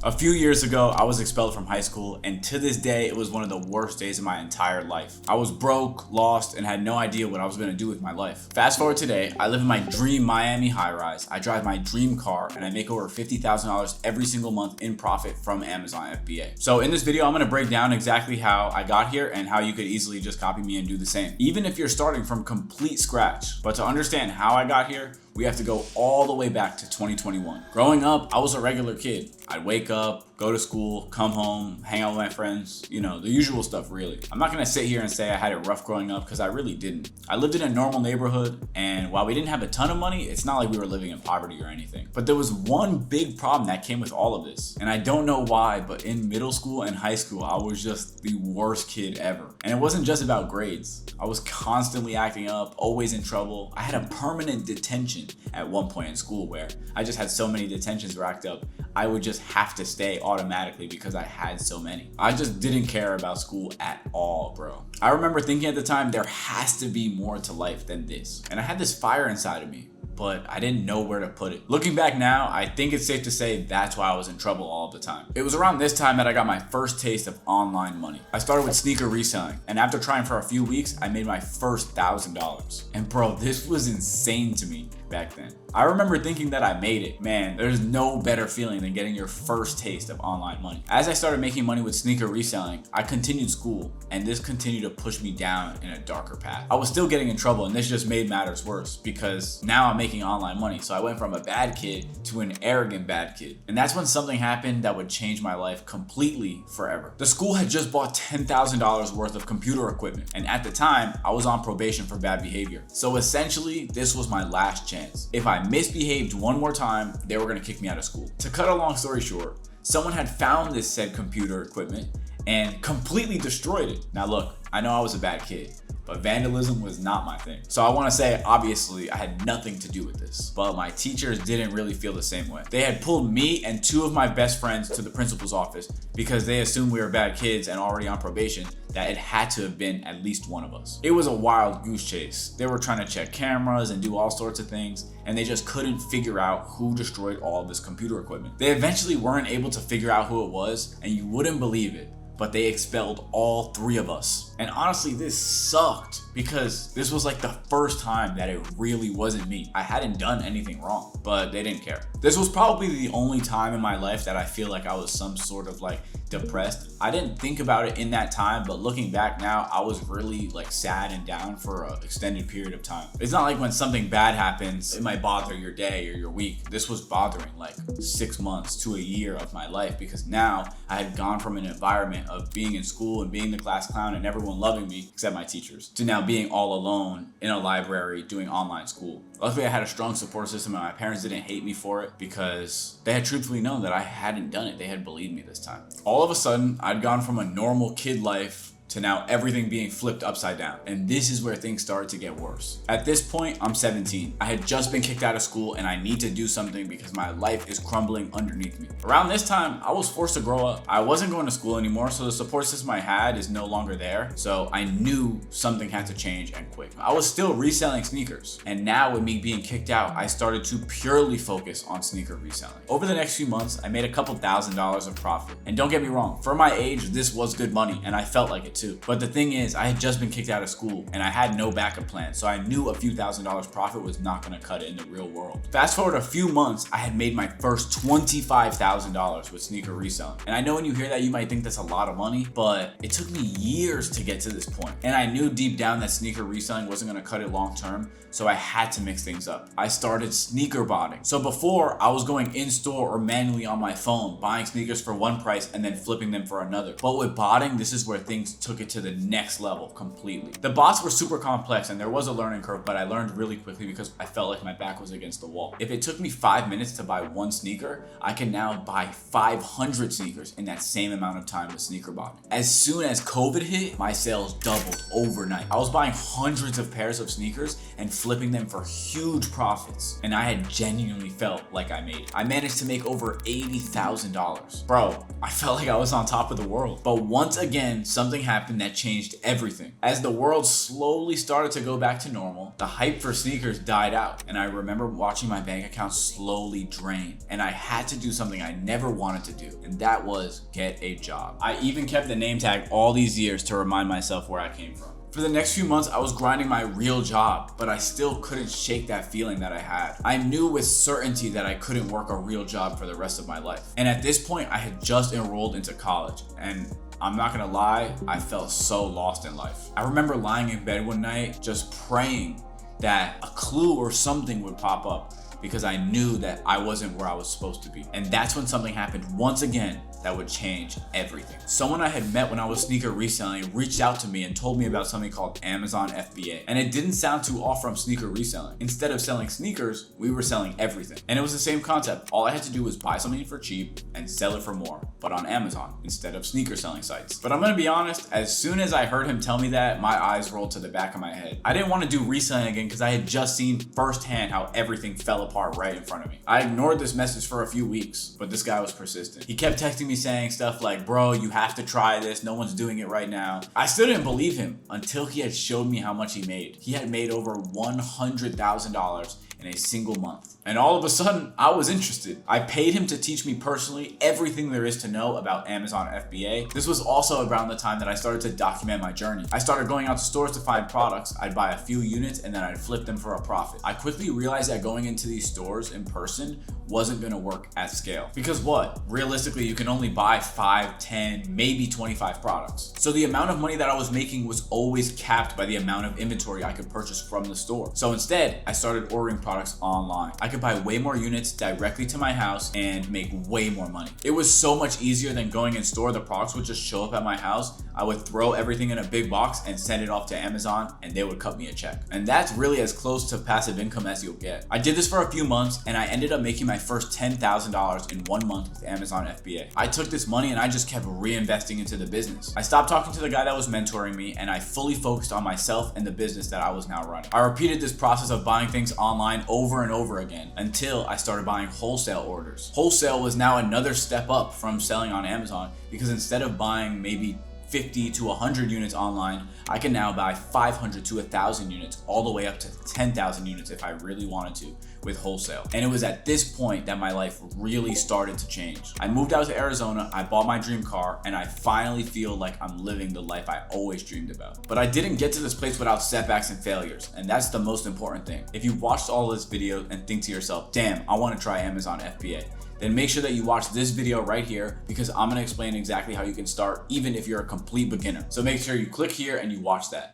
A few years ago, I was expelled from high school, and to this day, it was one of the worst days of my entire life. I was broke, lost, and had no idea what I was gonna do with my life. Fast forward today, I live in my dream Miami high-rise, I drive my dream car, and I make over $50,000 every single month in profit from Amazon FBA. So in this video, I'm gonna break down exactly how I got here and how you could easily just copy me and do the same, even if you're starting from complete scratch. But to understand how I got here, we have to go all the way back to 2021. Growing up, I was a regular kid. I'd wake up, go to school, come home, hang out with my friends, you know, the usual stuff really. I'm not gonna sit here and say I had it rough growing up because I really didn't. I lived in a normal neighborhood, and while we didn't have a ton of money, it's not like we were living in poverty or anything. But there was one big problem that came with all of this. And I don't know why, but in middle school and high school, I was just the worst kid ever. And it wasn't just about grades. I was constantly acting up, always in trouble. I had a permanent detention at one point in school where I just had so many detentions racked up, I would just have to stay automatically because I had so many. I just didn't care about school at all, bro. I remember thinking at the time, there has to be more to life than this. And I had this fire inside of me, but I didn't know where to put it. Looking back now, I think it's safe to say that's why I was in trouble all the time. It was around this time that I got my first taste of online money. I started with sneaker reselling, and after trying for a few weeks, I made my first $1,000. And bro, this was insane to me back then. I remember thinking that I made it. Man, there's no better feeling than getting your first taste of online money. As I started making money with sneaker reselling, I continued school, and this continued to push me down in a darker path. I was still getting in trouble, and this just made matters worse because now I'm making online money. So I went from a bad kid to an arrogant bad kid. And that's when something happened that would change my life completely forever. The school had just bought $10,000 worth of computer equipment, and at the time, I was on probation for bad behavior. So essentially, this was my last chance. If I misbehaved one more time, they were gonna kick me out of school. To cut a long story short, someone had found this said computer equipment and completely destroyed it. Now look, I know I was a bad kid, but vandalism was not my thing. So I want to say, obviously, I had nothing to do with this, but my teachers didn't really feel the same way. They had pulled me and two of my best friends to the principal's office because they assumed we were bad kids and already on probation, that it had to have been at least one of us. It was a wild goose chase. They were trying to check cameras and do all sorts of things, and they just couldn't figure out who destroyed all of this computer equipment. They eventually weren't able to figure out who it was, and you wouldn't believe it, but they expelled all three of us. And honestly, this sucked because this was like the first time that it really wasn't me. I hadn't done anything wrong, but they didn't care. This was probably the only time in my life that I feel like I was some sort of like depressed. I didn't think about it in that time, but looking back now, I was really like sad and down for an extended period of time. It's not like when something bad happens, it might bother your day or your week. This was bothering like 6 months to a year of my life because now I had gone from an environment of being in school and being the class clown and everyone loving me except my teachers to now being all alone in a library doing online school. Luckily, I had a strong support system and my parents didn't hate me for it because they had truthfully known that I hadn't done it. They had believed me this time. All of a sudden, I'd gone from a normal kid life to now everything being flipped upside down. And this is where things started to get worse. At this point, I'm 17. I had just been kicked out of school and I need to do something because my life is crumbling underneath me. Around this time, I was forced to grow up. I wasn't going to school anymore, so the support system I had is no longer there. So I knew something had to change and quick. I was still reselling sneakers. And now with me being kicked out, I started to purely focus on sneaker reselling. Over the next few months, I made a couple $1,000s of profit. And don't get me wrong, for my age, this was good money and I felt like it too. But the thing is, I had just been kicked out of school and I had no backup plan, so I knew a few $1,000s profit was not gonna cut it in the real world. Fast forward a few months, I had made my first $25,000 with sneaker reselling. And I know when you hear that, you might think that's a lot of money, but it took me years to get to this point. And I knew deep down that sneaker reselling wasn't gonna cut it long term, so I had to mix things up. I started sneaker botting. So before, I was going in store or manually on my phone, buying sneakers for one price and then flipping them for another. But with botting, this is where things took it to the next level completely. The bots were super complex and there was a learning curve, but I learned really quickly because I felt like my back was against the wall. If it took me 5 minutes to buy one sneaker, I can now buy 500 sneakers in that same amount of time with sneaker botting. As soon as COVID hit, my sales doubled overnight. I was buying hundreds of pairs of sneakers and flipping them for huge profits, and I had genuinely felt like I made it. I managed to make over $80,000. Bro, I felt like I was on top of the world. But once again, something happened happened that changed everything. As the world slowly started to go back to normal, the hype for sneakers died out, and I remember watching my bank account slowly drain, and I had to do something I never wanted to do, and that was get a job. I even kept the name tag all these years to remind myself where I came from. For the next few months, I was grinding my real job, but I still couldn't shake that feeling that I had. I knew with certainty that I couldn't work a real job for the rest of my life. And at this point, I had just enrolled into college, and I'm not gonna lie, I felt so lost in life. I remember lying in bed one night just praying that a clue or something would pop up, because I knew that I wasn't where I was supposed to be. And that's when something happened once again that would change everything. Someone I had met when I was sneaker reselling reached out to me and told me about something called Amazon FBA. And it didn't sound too off from sneaker reselling. Instead of selling sneakers, we were selling everything. And it was the same concept. All I had to do was buy something for cheap and sell it for more, but on Amazon instead of sneaker selling sites. But I'm gonna be honest, as soon as I heard him tell me that, my eyes rolled to the back of my head. I didn't want to do reselling again because I had just seen firsthand how everything fell apart right in front of me. I ignored this message for a few weeks, but this guy was persistent. He kept texting me saying stuff like, bro, you have to try this. No one's doing it right now. I still didn't believe him until he had showed me how much he made. He had made over $100,000 in a single month. And all of a sudden, I was interested. I paid him to teach me personally everything there is to know about Amazon FBA. This was also around the time that I started to document my journey. I started going out to stores to find products. I'd buy a few units and then I'd flip them for a profit. I quickly realized that going into these stores in person wasn't gonna work at scale. Because what? Realistically, you can only buy 5, 10, maybe 25 products. So the amount of money that I was making was always capped by the amount of inventory I could purchase from the store. So instead, I started ordering products online. I could buy way more units directly to my house and make way more money. It was so much easier than going in store. The products would just show up at my house. I would throw everything in a big box and send it off to Amazon, and they would cut me a check. And that's really as close to passive income as you'll get. I did this for a few months and I ended up making my first $10,000 in 1 month with Amazon FBA. I took this money and I just kept reinvesting into the business. I stopped talking to the guy that was mentoring me and I fully focused on myself and the business that I was now running. I repeated this process of buying things online over and over again until I started buying wholesale orders. Wholesale was now another step up from selling on Amazon, because instead of buying maybe 50 to 100 units online, I can now buy 500 to 1,000 units, all the way up to 10,000 units if I really wanted to with wholesale. And it was at this point that my life really started to change. I moved out to Arizona, I bought my dream car, and I finally feel like I'm living the life I always dreamed about. But I didn't get to this place without setbacks and failures, and that's the most important thing. If you watched all this video and think to yourself, damn, I want to try Amazon FBA, then make sure that you watch this video right here, because I'm gonna explain exactly how you can start even if you're a complete beginner. So make sure you click here and you watch that.